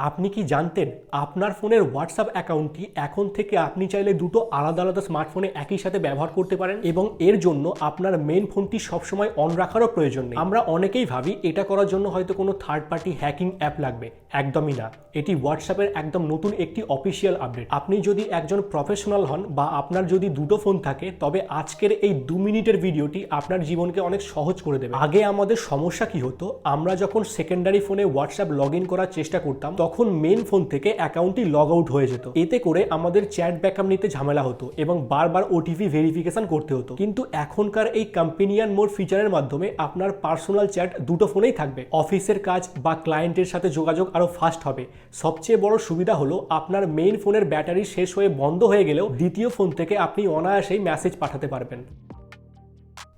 আপনি কি জানতেন আপনার ফোনের হোয়াটসঅ্যাপ অ্যাকাউন্টটি এখন থেকে আপনি চাইলে দুটো আলাদা আলাদা স্মার্টফোনে একই সাথে ব্যবহার করতে পারেন এবং এর জন্য আপনার মেইন ফোনটি সবসময় অন রাখারও প্রয়োজন নেই। আমরা অনেকেই ভাবি এটা করার জন্য হয়তো কোনো থার্ড পার্টি হ্যাকিং অ্যাপ লাগবে। একদমই না, এটি হোয়াটসঅ্যাপের একদম নতুন একটি অফিসিয়াল আপডেট। আপনি যদি একজন প্রফেশনাল হন বা আপনার যদি দুটো ফোন থাকে তবে আজকের এই 2 মিনিটের ভিডিওটি আপনার জীবনকে অনেক সহজ করে দেবে। আগে আমাদের সমস্যা কি হতো, আমরা যখন সেকেন্ডারি ফোনে হোয়াটসঅ্যাপ লগ ইন করার চেষ্টা করতাম তখন মেন ফোন থেকে অ্যাকাউন্টটি লগ আউট হয়ে যেত। এতে করে আমাদের চ্যাট ব্যাকআপ নিতে ঝামেলা হতো এবং বারবার ওটিপি ভেরিফিকেশন করতে হতো। কিন্তু এখনকার এই কম্পেনিয়ন মোড ফিচারের মাধ্যমে আপনার পার্সোনাল চ্যাট দুটো ফোনেই থাকবে। অফিসের কাজ বা ক্লায়েন্টের সাথে যোগাযোগ আরো ফাস্ট হবে। সবচেয়ে বড় সুবিধা হলো আপনার মেইন ফোনের ব্যাটারি শেষ হয়ে বন্ধ হয়ে গেলেও দ্বিতীয় ফোন থেকে আপনি অনায়াসেই মেসেজ পাঠাতে পারবেন।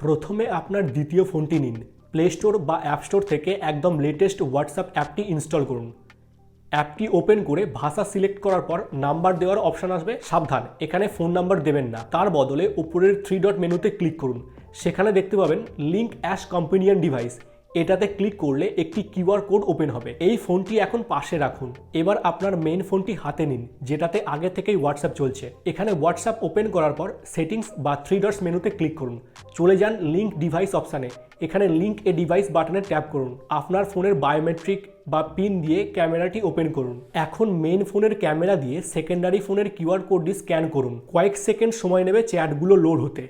প্রথমে আপনার দ্বিতীয় ফোনটি নিন, প্লে স্টোর বা অ্যাপ স্টোর থেকে একদম লেটেস্ট হোয়াটসঅ্যাপ অ্যাপটি ইনস্টল করুন। অ্যাপটি ওপেন করে ভাষা সিলেক্ট করার পর নাম্বার দেওয়ার অপশান আসবে। সাবধান, এখানে ফোন নাম্বার দেবেন না, তার বদলে উপরের 3 ডট মেনুতে ক্লিক করুন। সেখানে দেখতে পাবেন লিঙ্ক অ্যাজ কম্পেনিয়ন ডিভাইস। এটাতে ক্লিক করলে একটি কিউআর কোড ওপেন হবে। এই ফোনটি এখন পাশে রাখুন। এবার আপনার মেইন ফোনটি হাতে নিন যেটাতে আগে থেকেই হোয়াটসঅ্যাপ চলছে। এখানে হোয়াটসঅ্যাপ ওপেন করার পর সেটিংস বা 3 ডটস মেনুতে ক্লিক করুন। চলে যান লিঙ্ক ডিভাইস অপশানে। এখানে লিঙ্ক এ ডিভাইস বাটনে ট্যাপ করুন। আপনার ফোনের বায়োমেট্রিক বা পিন দিয়ে ক্যামেরাটি ওপেন করুন। এখন মেইন ফোনের ক্যামেরা দিয়ে সেকেন্ডারি ফোনের কিউআর কোডটি স্ক্যান করুন। কয়েক সেকেন্ড সময় নেবে চ্যাটগুলো লোড হতে।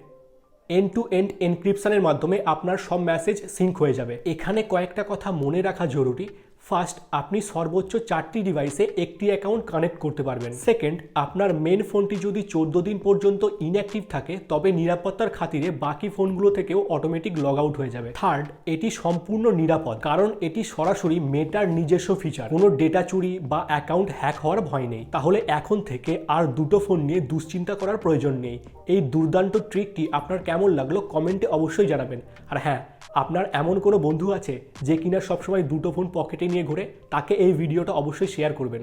এন্ড টু এন্ড এনক্রিপশনের মাধ্যমে আপনার সব মেসেজ সিঙ্ক হয়ে যাবে। এখানে কয়েকটা কথা মনে রাখা জরুরি। ফার্স্ট, আপনি সর্বোচ্চ 4টি ডিভাইসে একটি অ্যাকাউন্ট কানেক্ট করতে পারবেন। সেকেন্ড, আপনার মেন ফোনটি যদি 14 দিন পর্যন্ত ইনঅ্যাক্টিভ থাকে তবে নিরাপত্তার খাতিরে বাকি ফোনগুলো থেকেও অটোমেটিক লগ আউট হয়ে যাবে। থার্ড, এটি সম্পূর্ণ নিরাপদ কারণ এটি সরাসরি মেটার নিজস্ব ফিচার। কোনো ডেটা চুরি বা অ্যাকাউন্ট হ্যাক হওয়ার ভয় নেই। তাহলে এখন থেকে আর দুটো ফোন নিয়ে দুশ্চিন্তা করার প্রয়োজন নেই। এই দুর্দান্ত ট্রিকটি আপনার কেমন লাগলো কমেন্টে অবশ্যই জানাবেন। আর হ্যাঁ, আপনার এমন কোনো বন্ধু আছে যে কিনা সবসময় দুটো ফোন পকেটে নিয়ে ঘোরে, তাকে এই ভিডিওটা অবশ্যই শেয়ার করবেন।